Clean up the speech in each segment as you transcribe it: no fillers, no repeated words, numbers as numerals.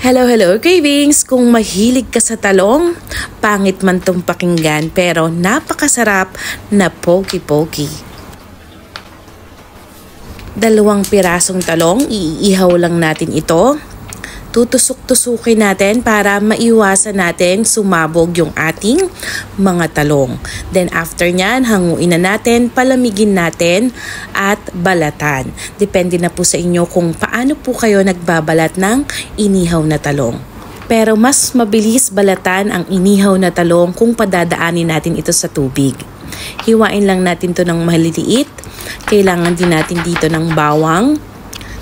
Hello, hello cravings! Kung mahilig ka sa talong, pangit man tong pakinggan pero napakasarap na poki-poki. 2 pirasong talong, iihaw lang natin ito. Tutusok-tusukin natin para maiwasan natin sumabog yung ating mga talong. Then after nyan, hanguin na natin, palamigin natin at balatan. Depende na po sa inyo kung paano po kayo nagbabalat ng inihaw na talong. Pero mas mabilis balatan ang inihaw na talong kung padadaanin natin ito sa tubig. Hiwain lang natin to ng maliliit. Kailangan din natin dito ng bawang.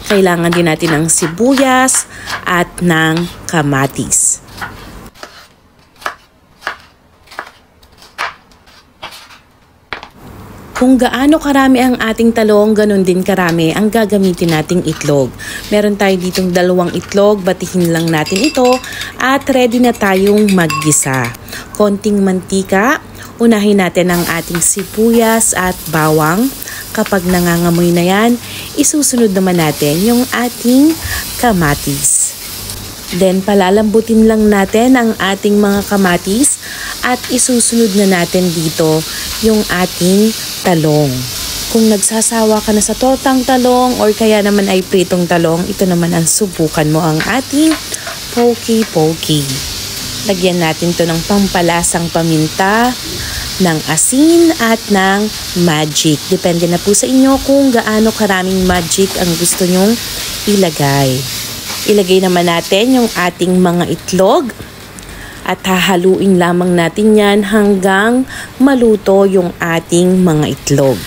Kailangan din natin ng sibuyas at ng kamatis. Kung gaano karami ang ating talong, ganun din karami ang gagamitin nating itlog. Meron tayo ditong 2 itlog, batihin lang natin ito at ready na tayong maggisa. Konting mantika, unahin natin ang ating sibuyas at bawang. Kapag nangangamoy na yan, isusunod naman natin yung ating kamatis. Then palalambutin lang natin ang ating mga kamatis at isusunod na natin dito yung ating talong. Kung nagsasawa ka na sa tortang talong or kaya naman ay pritong talong, ito naman ang subukan mo ang ating poki-poki. Lagyan natin to ng pampalasang paminta, ng asin at ng magic. Depende na po sa inyo kung gaano karaming magic ang gusto nyong ilagay. Ilagay naman natin yung ating mga itlog at hahaluin lamang natin yan hanggang maluto yung ating mga itlog.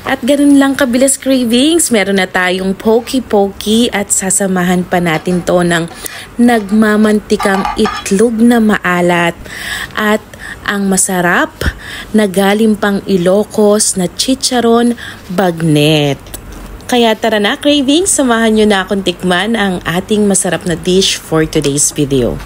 At ganun lang kabilis cravings, meron na tayong poki-poki at sasamahan pa natin to ng nagmamantikang itlog na maalat at ang masarap na galing pang Ilocos na chicharon bagnet. Kaya tara na cravings, samahan nyo na akong tikman ang ating masarap na dish for today's video.